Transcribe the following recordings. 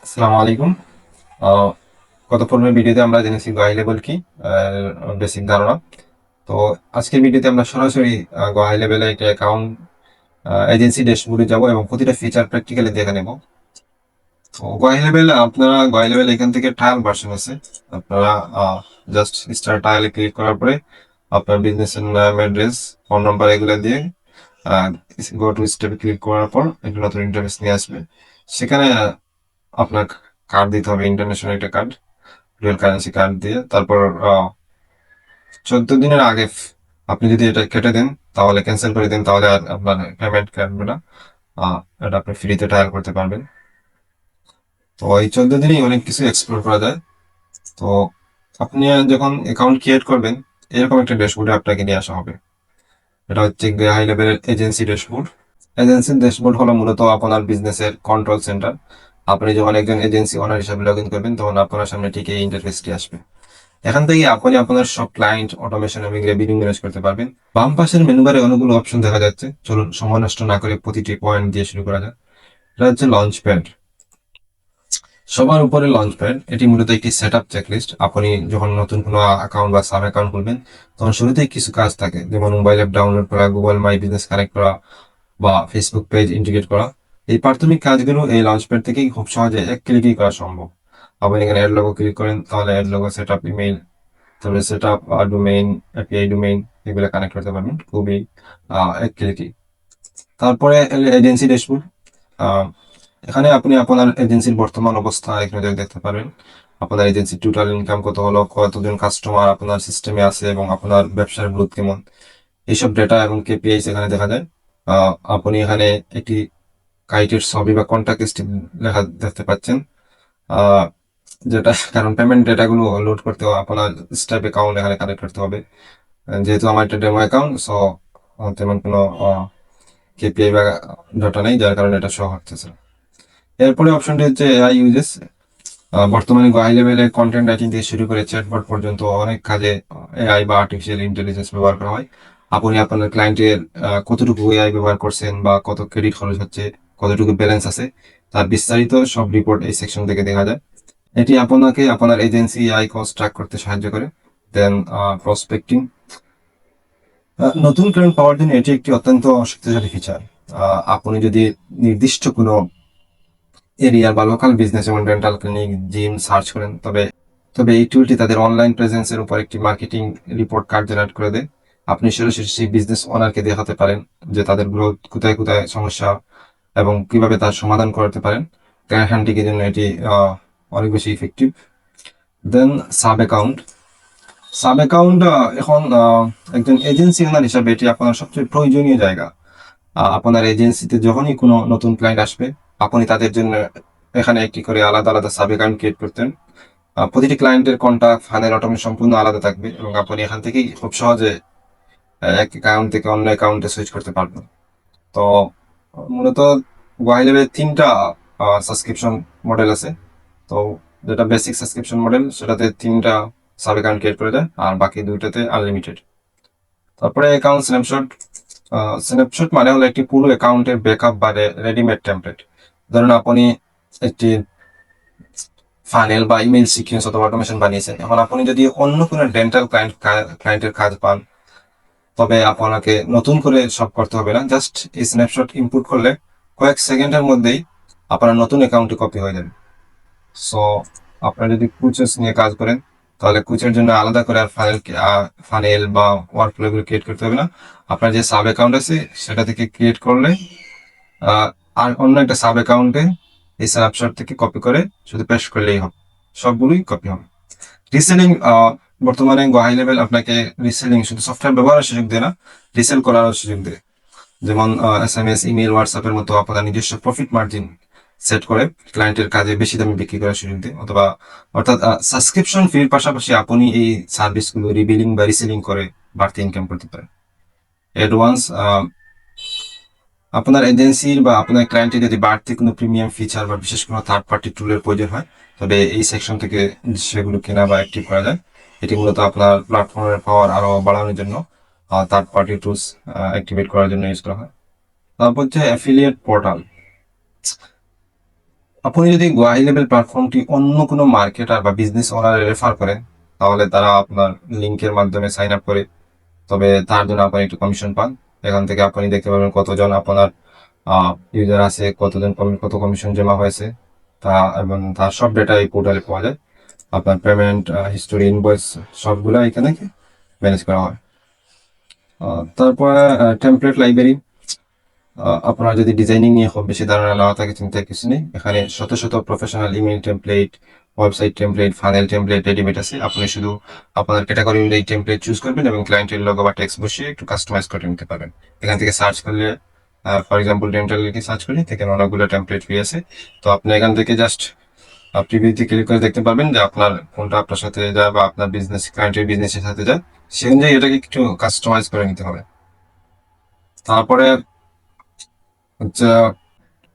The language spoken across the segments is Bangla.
আসসালামু আলাইকুম। আহ, গত পূর্বের ভিডিওতে আমরা জেনেছি গোয়াই লেভেল কি, বেসিক ধারণা। তো আজকের ভিডিওতে আমরা সরাসরি গোয়াই লেভেলে একটা অ্যাকাউন্ট এজেন্সি ড্যাশবোর্ডে যাব এবং প্রতিটা ফিচার প্র্যাকটিক্যালি দেখে নেব। তো গোয়াই লেভেল এখান থেকে ট্রায়াল ভার্সন আছে। আপনারা জাস্ট স্টার ট্রায়ালে ক্লিক করার পরে আপনার বিজনেসের নাম, অ্যাড্রেস, ফোন নাম্বার এগুলো দিয়ে গো টু স্টেপে ক্লিক করার পর একটা নতুন ইন্টারফেস নিয়ে আসবে। সেখানে আপনার কার্ড দিতে হবে, ইন্টারন্যাশনাল একটা কার্ড, রিয়েল কারেন্সি কার্ড দিয়ে। তারপর 14 দিনের আগে আপনি যদি এটা কেটে দেন, তাহলে ক্যান্সেল করে দেন, তাহলে আর আপনার পেমেন্ট কাটবে না। এটা আপনি ফ্রিতে ট্রায়াল করতে পারবেন। তো এই 14 দিনেই অনেক কিছু এক্সপ্লোর করা যায়। তো আপনি যখন অ্যাকাউন্ট ক্রিয়েট করবেন, এরকম একটা ড্যাশবোর্ডে আপনাকে নিয়ে আসা হবে। এটা হচ্ছে হাই লেভেলের এজেন্সি ড্যাশবোর্ড। এজেন্সির ড্যাশবোর্ড হলো মূলত আপনার বিজনেসের কন্ট্রোল সেন্টার। আপনি যখন একজন এজেন্সি ওনার হিসাবে লগ ইন করবেন, তখন আপনার সামনে ঠিক এই ইন্টারফেসটি আসবে। এখান থেকে আপনি আপনার সব ক্লায়েন্ট অটোমেশন এবং রেভিনিউ ম্যানেজ করতে পারবেন। বাম পাশের মেনু বারে অনেকগুলো অপশন দেখা যাচ্ছে। চলুন সময় নষ্ট না করে প্রতিটি পয়েন্ট দিয়ে শুরু করা যাক। এটা হচ্ছে লঞ্চ প্যাড। সবার উপরে লঞ্চ প্যাড, এটি মূলত একটি সেট আপ চেকলিস্ট। আপনি যখন নতুন কোনো অ্যাকাউন্ট বা সাব অ্যাকাউন্ট খুলবেন, তখন শুরুতেই কিছু কাজ থাকে, যেমন মোবাইল অ্যাপ ডাউনলোড করা, গুগল মাই বিজনেস কানেক্ট করা বা ফেসবুক পেজ ইন্টিগ্রেট করা। এই প্রাথমিক কাজগুলো এই লঞ্চ প্যাড থেকেই খুব সহজে এক ক্লিকেই করা সম্ভব। আপনি এখানে অ্যাড লোগো ক্লিক করেন, তাহলে add logo, set up email, তারপরে set up domain, API domain, এগুলো কানেক্ট করতে পারবেন খুবই এক ক্লিকই। তারপরে এজেন্সি ড্যাশবোর্ড। এখানে আপনি আপনার এজেন্সির বর্তমান অবস্থা এখানে দেখতে পারবেন। আপনার এজেন্সির টোটাল ইনকাম কত হলো, কতজন কাস্টমার আপনার সিস্টেমে আছে এবং আপনার ব্যবসার গ্রোথ কেমন, এইসব ডেটা এবং কেপিআইস এখানে দেখা যায়। আপনি এখানে একটি কাইটের ছবি বা কন্ট্যাক্ট লিস্ট লেখা দেখতে পাচ্ছেন। আহ, যেটা কারণ পেমেন্ট ডেটাগুলো লোড করতে হবে, আপনার স্টাইপ অ্যাকাউন্ট এখানে কানেক্ট করতে হবে। যেহেতু আমার একটা ডেমো অ্যাকাউন্ট, সো তেমন কোনো কেপিআই বা ডাটা নেই, যার কারণে এটা শো হচ্ছে না। এরপরে অপশনটি হচ্ছে এআই ইউজেস। বর্তমানে হাই লেভেলের কন্টেন্ট রাইটিং থেকে শুরু করে চ্যাটবট পর্যন্ত অনেক কাজে এআই বা আর্টিফিশিয়াল ইন্টেলিজেন্স ব্যবহার করা হয়। আপনি আপনার ক্লায়েন্টের কতটুকু এআই ব্যবহার করছেন বা কত ক্রেডিট খরচ হচ্ছে, কতটুকু ব্যালেন্স আছে, তার বিস্তারিত সব রিপোর্ট এই সেকশন থেকে দেখা যায়। এটি আপনাকে আপনার এজেন্সি এআই কস্ট ট্র্যাক করতে সাহায্য করে। দেন প্রসপেক্টিং। নতুন ক্লায়েন্ট পাওয়ার জন্য এটি একটি অত্যন্ত শক্তিশালী ফিচার। আপনি যদি নির্দিষ্ট কোনো এরিয়া বা লোকাল বিজনেস যেমন ডেন্টাল ক্লিনিক, জিম সার্চ করেন, তবে তবে এই টুলটি তাদের অনলাইন প্রেজেন্সের উপর একটি মার্কেটিং রিপোর্ট কার্ড জেনারেট করে দেয়। আপনি সরাসরি সেই বিজনেস ওনারকে দেখাতে পারেন যে তাদের গ্রোথ কোথায় কোথায় সমস্যা এবং কিভাবে তার সমাধান করতে পারেন। ক্লায়েন্টটির জন্য এটি অনেক বেশি ইফেক্টিভ। দেন সাব অ্যাকাউন্ট। সাব অ্যাকাউন্ট এখন একজন এজেন্সি ওনার হিসাবে এটি আপনার সবচেয়ে প্রয়োজনীয় জায়গা। আপনার এজেন্সিতে যখনই কোনো নতুন ক্লায়েন্ট আসবে, আপনি তাদের জন্য এখানে একটি করে আলাদা আলাদা সাব অ্যাকাউন্ট ক্রিয়েট করতেন। প্রতিটি ক্লায়েন্টের কন্টাক্ট ফানেল অটোমেশন সম্পূর্ণ আলাদা থাকবে এবং আপনি এখান থেকেই খুব সহজে এক অ্যাকাউন্ট থেকে অন্য অ্যাকাউন্টে সুইচ করতে পারবেন। তো মূলত ওয়াই লেভেল 3টা সাবস্ক্রিপশন মডেল আছে। তো যেটা বেসিক সাবস্ক্রিপশন মডেল, সেটাতে 3টা সাব অ্যাকাউন্ট ক্রিয়েট করে দেয়, আর বাকি দুইটাতে আনলিমিটেড। তারপরে অ্যাকাউন্ট স্ন্যাপশট। স্ন্যাপশট মানে হলো একটি পুরো অ্যাকাউন্টের ব্যাকআপ বা রেডিমেড টেমপ্লেট। ধরুন আপনি একটি ফানেল বা ইমেল সিকোয়েন্স অথবা অটোমেশন বানিয়েছেন। এখন আপনি যদি অন্য কোনো ডেন্টাল ক্লায়েন্টের কাজ পান, তবে আপনাকে নতুন করে সব করতে হবে না। জাস্ট এই স্ন্যাপশট ইনপুট করলে কয়েক সেকেন্ডের মধ্যেই আপনার নতুন অ্যাকাউন্টে কপি হয়ে যাবে। সো আপনারা যদি কুচেস নিয়ে কাজ করেন, তাহলে কুচের জন্য আলাদা করে আর ফানেল বা ওয়ার্কফ্লো গুলো ক্রিয়েট করতে হবে না। আপনার যে সাব অ্যাকাউন্ট আছে সেটা থেকে ক্রিয়েট করলে আর অন্য একটা সাব অ্যাকাউন্টে এই স্ন্যাপশট থেকে কপি করে শুধু পেস্ট করলেই হবে, সবগুলোই কপি হবে। রিসেলিং। বর্তমানে হাই লেভেল আপনাকে রিসেলিং শুধু সফটওয়্যার ব্যবহারের সুযোগ দেয় না, রিসেল করার সুযোগ দেয়। যেমন SMS, ইমেল, হোয়াটসঅ্যাপের মতো আপনার নিজস্ব প্রফিট মার্জিন সেট করে ক্লায়েন্টের কাজে বেশি দামে বিক্রি করার সুযোগ দেয়। অথবা অর্থাৎ সাবস্ক্রিপশন ফির পাশাপাশি আপনি এই সার্ভিসগুলো রিবিলিং বা রিসেলিং করে বাড়তি ইনকাম করতে পারেন। অ্যাডভান্স। আপনার এজেন্সির বা আপনার ক্লায়েন্টের যদি বাড়তি কোনো প্রিমিয়াম ফিচার বা বিশেষ কোনো থার্ড পার্টি টুলের প্রয়োজন হয়, তবে এই সেকশন থেকে সেগুলো কেনা বা অ্যাক্টিভ করা যায়। এটি মূলত আপনার প্ল্যাটফর্মের পাওয়ার আরো বাড়ানোর জন্য থার্ড পার্টি টুলস অ্যাক্টিভেট করার জন্য ইউজ করা হয়। তারপর হচ্ছে অ্যাফিলিয়েট পোর্টাল। আপনি যদি হাই লেভেল প্ল্যাটফর্মটি অন্য কোনো মার্কেটার বা বিজনেস ওনার রেফার করেন, তাহলে তারা আপনার লিঙ্কের মাধ্যমে সাইন আপ করে, তবে তার জন্য আপনি একটু কমিশন পান। এখান থেকে আপনি দেখতে পাবেন কতজন আপনার ইউজার আছে, কত কমিশন জমা হয়েছে, তা এবং তার সব ডেটা এই পোর্টালে পাওয়া যায়। আপনার পেমেন্ট হিস্টোরি, ইনভয়েস সবগুলো এখানে ম্যানেজ করা হয়। তারপরে টেমপ্লেট লাইব্রেরি। আপনার যদি ডিজাইনিং নিয়ে খুব বেশি ধারণা না থাকে, চিন্তা কিছু নেই। এখানে শত শত professional email template, website template, funnel template readymade আছে। আপনি শুধু আপনার ক্যাটাগরি অনুযায়ী টেমপ্লেট চুজ করবেন এবং ক্লায়েন্টের লোগো বা টেক্সট বসিয়ে একটু কাস্টমাইজ করে নিতে পারবেন। এখান থেকে সার্চ করলে, ফর এক্সাম্পল ডেন্টাল লিখে সার্চ করলে থেকে অনেকগুলো টেমপ্লেট পেয়ে আছে। তো আপনি এখান থেকে জাস্ট প্রিভিউতে ক্লিক করে দেখতে পারবেন যে আপনার কোনটা আপনার সাথে যায় বা আপনার বিজনেস ক্লায়েন্টের বিজনেসের সাথে যায়, সেই অনুযায়ী এটাকে একটু কাস্টমাইজ করে নিতে হবে। তারপরে হচ্ছে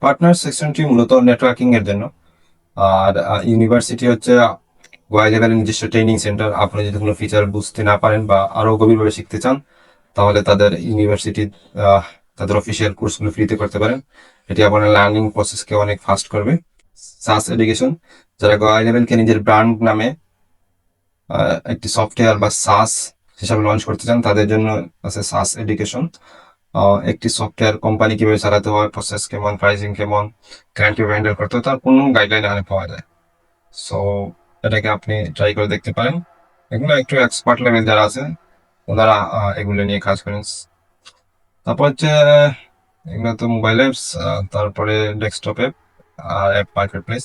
পার্টনার সেকশনটি মূলত নেটওয়ার্কিং এর জন্য। আর ইউনিভার্সিটি হচ্ছে ওয়াই লেভেলের নিজস্ব ট্রেনিং সেন্টার। আপনি যদি কোনো ফিচার বুঝতে না পারেন বা আরো গভীরভাবে শিখতে চান, তাহলে তাদের ইউনিভার্সিটি তাদের অফিসিয়াল কোর্সগুলো ফ্রিতে করতে পারেন। এটি আপনার লার্নিং প্রসেসকে অনেক ফাস্ট করবে। সাস এডুকেশন, যারা ওয়াই লেভেলকে নিজের ব্র্যান্ড নামে একটি সফটওয়্যার বা সাস হিসাবে লঞ্চ করতে চান, তাদের জন্য আছে সাস এডুকেশন। একটি সফটওয়্যার কোম্পানি কিভাবে চালাতে হয়, প্রসেস কেমন, প্রাইসিং কেমন, ক্লায়েন্ট কিভাবে হ্যান্ডেল করতে হয়, তার কোনো গাইডলাইন এখানে পাওয়া যায়। সো এটাকে আপনি ট্রাই করে দেখতে পারেন। এগুলো একটু এক্সপার্ট লেভেল যারা আছে ওনারা এগুলো নিয়ে কাজ করেন। তারপর হচ্ছে এগুলো তো মোবাইল অ্যাপস, তারপরে ডেস্কটপ অ্যাপ আর অ্যাপ মার্কেট প্লেস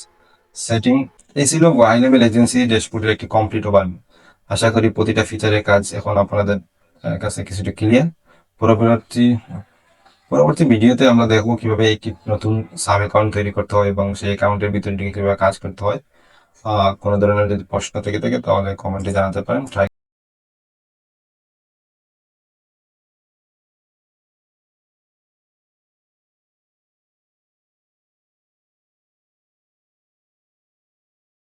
সেটিং। এই ছিল হাই লেভেল এজেন্সি ড্যাশবোর্ডের একটি কমপ্লিট ওভারভিউ। আশা করি প্রতিটা ফিচারের কাজ এখন আপনাদের কাছে কিছুটা ক্লিয়ার। পরবর্তী পরবর্তী ভিডিওতে আমরা দেখবো কিভাবে একটি নতুন সাব অ্যাকাউন্ট তৈরি করতে হয় এবং সেই অ্যাকাউন্টের ভিতরে কিভাবে কাজ করতে হয়। কোনো ধরনের যদি প্রশ্ন থেকে থাকে তাহলে কমেন্টে জানাতে পারেন। ট্রাই